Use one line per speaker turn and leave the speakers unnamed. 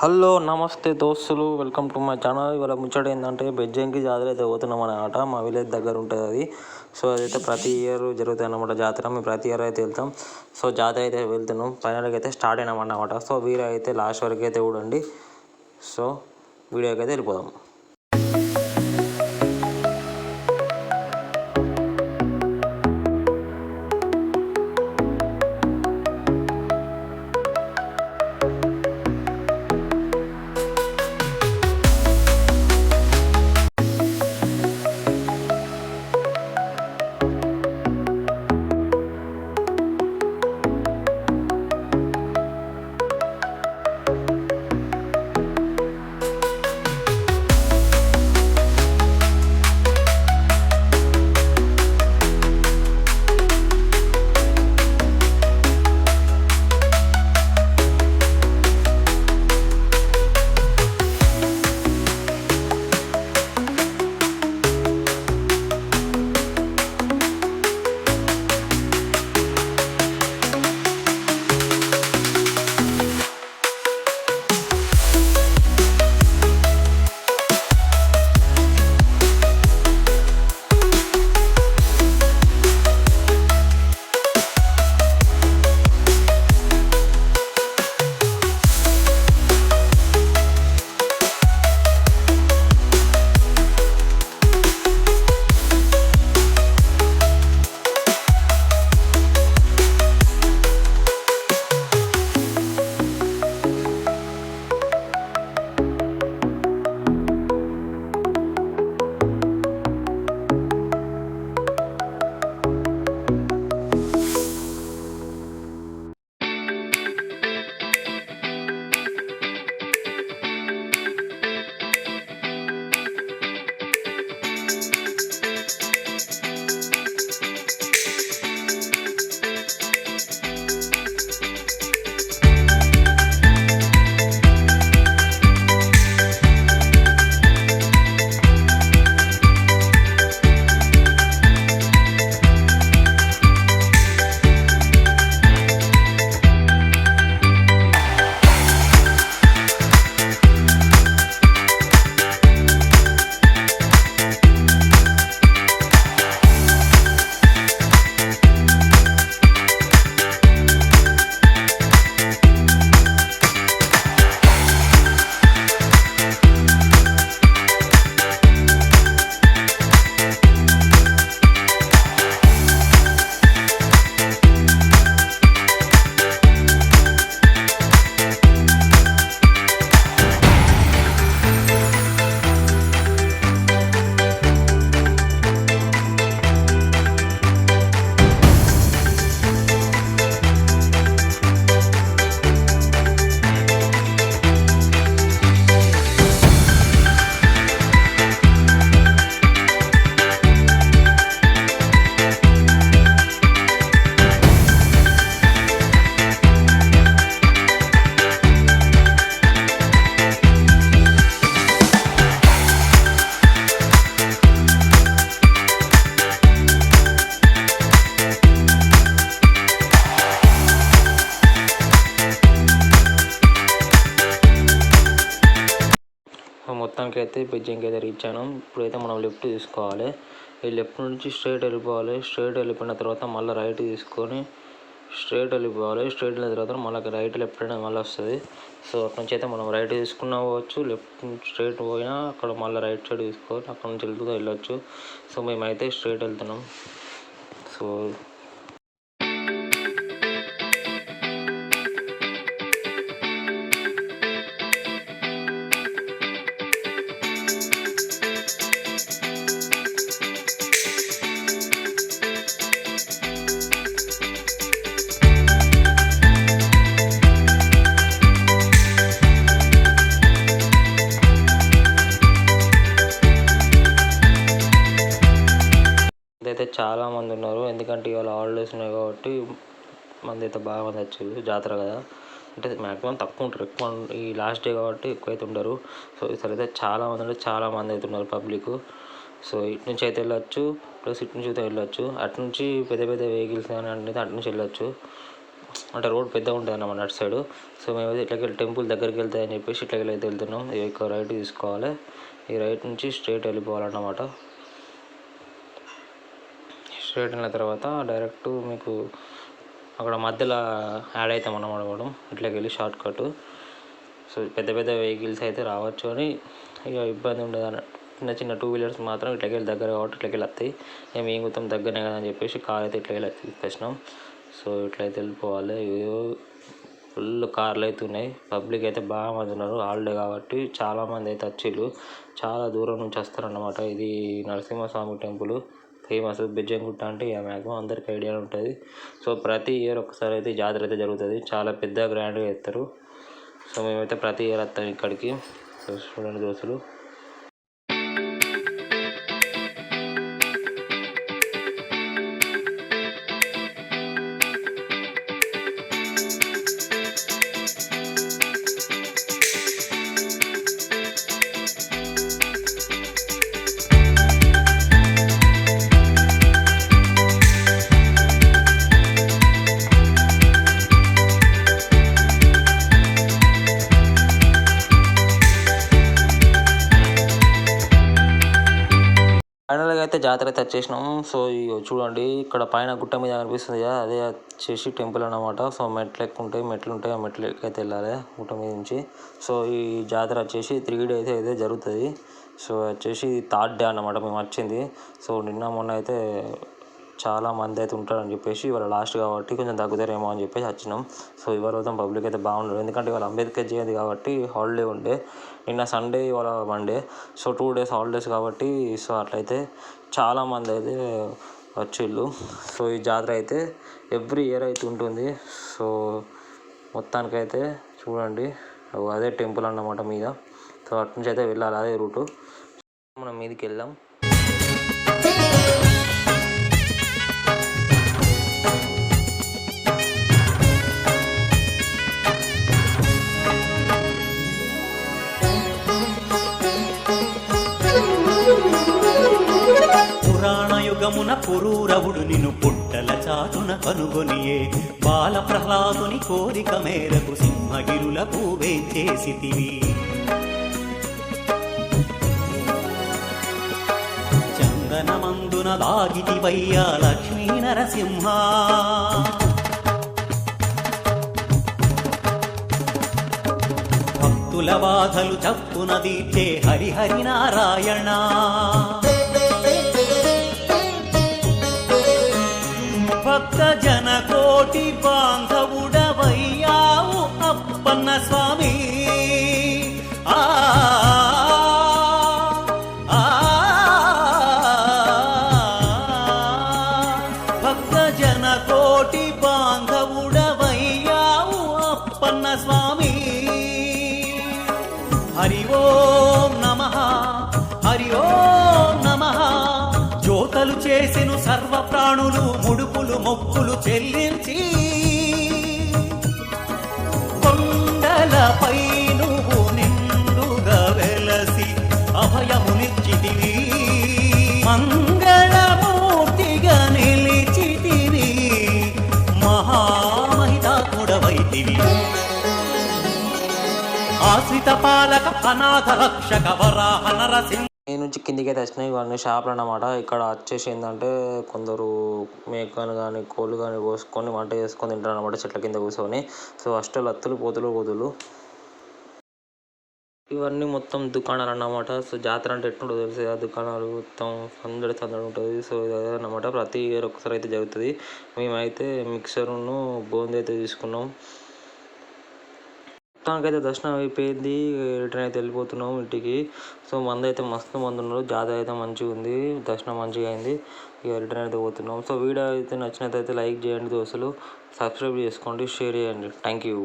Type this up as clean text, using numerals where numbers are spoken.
Hello నమస్తే దోస్తులు, welcome to my channel. ఇవాళ ముచ్చట ఏంటంటే బెజ్జంకి జాతర అయితే పోతున్నాం అన్నమాట. మా విలేజ్ దగ్గర ఉంటుంది అది. సో అదైతే ప్రతి ఇయర్ జరుగుతుంది అన్నమాట జాతర. మేము ప్రతి ఇయర్ అయితే వెళ్తాం. సో జాతర అయితే వెళ్తున్నాం, ఫైనల్గా అయితే స్టార్ట్ అయినాం అన్నమాట. సో వీడియో అయితే లాస్ట్ వరకు అయితే చూడండి. సో వీడియోకి అయితే వెళ్ళిపోదాం. మొత్తానికి అయితే బెజ్జంకి అయితే రీచ్ అయినాం. ఇప్పుడైతే మనం లెఫ్ట్ తీసుకోవాలి. ఈ లెఫ్ట్ నుంచి స్ట్రైట్ వెళ్ళిపోవాలి. స్ట్రైట్ వెళ్ళిపోయిన తర్వాత మళ్ళీ రైట్ తీసుకొని స్ట్రైట్ వెళ్ళిపోవాలి. స్ట్రైట్ వెళ్ళిన తర్వాత మళ్ళీ రైట్ లెఫ్ట్ అనేది మళ్ళీ వస్తుంది. సో అక్కడ నుంచి అయితే మనం రైట్ తీసుకున్నా పోవచ్చు, లెఫ్ట్ స్ట్రైట్ పోయినా అక్కడ మళ్ళీ రైట్ సైడ్ తీసుకోవాలి, అక్కడ నుంచి వెళ్తూ వెళ్ళొచ్చు. సో మేమైతే స్ట్రైట్ వెళ్తున్నాం. సో అయితే చాలామంది ఉన్నారు, ఎందుకంటే ఇవాళ హాలిడేస్ ఉన్నాయి కాబట్టి మంది అయితే బాగా మంది వచ్చారు. జాతర కదా అంటే మ్యాక్సిమం తక్కువ ఉంటారు, ఎక్కువ ఈ లాస్ట్ డే కాబట్టి ఎక్కువ అయితే ఉండరు. సో ఈసారి అయితే చాలామంది అంటే చాలామంది అయితే ఉన్నారు పబ్లిక్. సో ఇటు నుంచి అయితే వెళ్ళొచ్చు, ప్లస్ ఇటు నుంచి అయితే వెళ్ళొచ్చు. అటు నుంచి పెద్ద పెద్ద వెహికల్స్ కానీ అనేది అటు నుంచి వెళ్ళొచ్చు. అంటే రోడ్ పెద్దగా ఉంటుంది అన్నమాట అటు సైడు. సో మేమైతే ఇట్లకెళ్ళి టెంపుల్ దగ్గరికి వెళ్తాయని చెప్పేసి ఇట్లకెళ్ళి అయితే వెళ్తున్నాం. ఎక్కువ రైట్ తీసుకోవాలి, ఈ రైట్ నుంచి స్ట్రైట్ వెళ్ళిపోవాలన్నమాట. స్ట్రైట్ వెళ్ళిన తర్వాత డైరెక్ట్ మీకు అక్కడ మధ్యలో యాడ్ అవుతాం అన్నమాట మనం ఇట్లకెళ్ళి షార్ట్ కట్. సో పెద్ద పెద్ద వెహికల్స్ అయితే రావచ్చు అని ఇక ఇబ్బంది ఉండదు అన్నట్టు. చిన్న చిన్న 2 వీలర్స్ మాత్రం ఇట్లకెళ్ళి దగ్గర కాబట్టి ఇట్లకెళ్ళి వస్తాయి. మేము మొత్తం దగ్గరనే కదా అని చెప్పేసి కార్ అయితే ఇట్లకెళ్ళి తీసుకొచ్చినాం. సో ఇట్లయితే వెళ్ళిపోవాలి. ఫుల్ కార్లు అయితే ఉన్నాయి, పబ్లిక్ అయితే బాగా మంది ఉన్నారు. హాలిడే కాబట్టి చాలామంది అయితే వచ్చిళ్ళు, చాలా దూరం నుంచి వస్తారన్నమాట. ఇది నరసింహస్వామి టెంపుల్ ఫేమస్. బెజ్జంగుట్ట అంటే ఇక మ్యాక్సిమం అందరికి ఐడియా ఉంటుంది. సో ప్రతి ఇయర్ ఒకసారి అయితే జాతర అయితే జరుగుతుంది, చాలా పెద్ద గ్రాండ్గా చేస్తారు. సో మేమైతే ప్రతి ఇయర్ వస్తాం ఇక్కడికి. సో చూడండి దోస్తులు, ఫైనల్గా అయితే జాతర అయితే వచ్చేసినాం. సో చూడండి ఇక్కడ పైన గుట్ట మీద కనిపిస్తుంది కదా, అదే వచ్చేసి టెంపుల్ అన్నమాట. సో మెట్లు ఉంటాయి, ఆ మెట్లు అయితే వెళ్ళాలి గుట్ట మీద నుంచి. సో ఈ జాతర వచ్చేసి 3 days అయితే జరుగుతుంది. సో వచ్చేసి 3rd day అన్నమాట మేము వచ్చింది. సో నిన్న మొన్న అయితే చాలా మంది అయితే ఉంటారని చెప్పేసి ఇవాళ లాస్ట్ కాబట్టి కొంచెం తగ్గుతారేమో అని చెప్పేసి వచ్చినాం. సో ఇవాళ వద్దాం పబ్లిక్ అయితే బాగుండదు, ఎందుకంటే ఇవాళ అంబేద్కర్ జయంతి కాబట్టి హాలిడే ఉండే. నిన్న సండే ఇవాళ మండే, సో 2 days హాలిడేస్ కాబట్టి సో అట్లయితే చాలామంది అయితే వచ్చిళ్ళు. సో ఈ జాతర అయితే ఎవ్రీ ఇయర్ అయితే ఉంటుంది. సో మొత్తానికైతే చూడండి అదే టెంపుల్ అన్నమాట మీద. సో అటు నుంచి అయితే వెళ్ళాలి, అదే రూటు. మనం మీదకి వెళ్దాం.
పురాణయుగమున పురూరవుడు నిన్ను పుట్టల చాటున కనుగొనియే బాల ప్రహ్లాదుని కోరిక మేరకు సింహగిరులకు వేంచేసితివి. చందనమందున దాగితివయ్యా లక్ష్మీ నరసింహ. భక్తుల బాధలు చప్పున దీర్చే హరిహరి నారాయణ. భక్త జన కోటి బాంధవుడవయ్యావు అప్పన్న స్వామి. భక్త జన కోటి బాంధవుడవయ్యావు అప్పన్న స్వామి. హరి ఓం నమః, హరి ఓం నమః. జ్యోతలు చేసెను సర్వ ప్రాణులు ముడుపులు మొక్కులు చెల్లించి. కొండలపై నువ్వు నిండుగా వెలసి అభయమునిచ్చితివి. మంగళమూర్తిగా నిలిచితివి, మహామహితాత్ముడవైతివి. ఆశ్రిత పాలక అనాథ రక్షక వరాహ నరసింహ.
ఈ నుంచి కిందికి అయితే వచ్చినాయి ఇవన్నీ షాపులు అన్నమాట. ఇక్కడ వచ్చేసి ఏంటంటే కొందరు మేకను కానీ కోళ్ళు కానీ కోసుకొని వంట చేసుకొని తింటారు అన్నమాట చెట్ల కింద కూర్చొని. సో అష్టలు అత్తులు పోతులు ఇవన్నీ మొత్తం దుకాణాలు అన్నమాట. సో జాతర అంటే ఎట్లుంటుందో తెలుసు, ఆ దుకాణాలు మొత్తం సందడి ఉంటుంది. సో ఇది అన్నమాట ప్రతి ఇయర్ ఒకసారి అయితే జరుగుతుంది. మేమైతే మిక్సర్ను బూందీ అయితే తీసుకున్నాం. మొత్తానికైతే దర్శనం అయిపోయింది, రిటర్న్ అయితే వెళ్ళిపోతున్నాం ఇంటికి. సో మంది అయితే మస్తు మంది ఉన్నారు, జాతర అయితే మంచిగా ఉంది, దర్శనం మంచిగా అయింది. ఇక రిటర్న్ అయితే పోతున్నాం. సో వీడియో అయితే నచ్చినట్లయితే లైక్ చేయండి దోస్తులు, సబ్స్క్రైబ్ చేసుకోండి, షేర్ చేయండి. Thank you.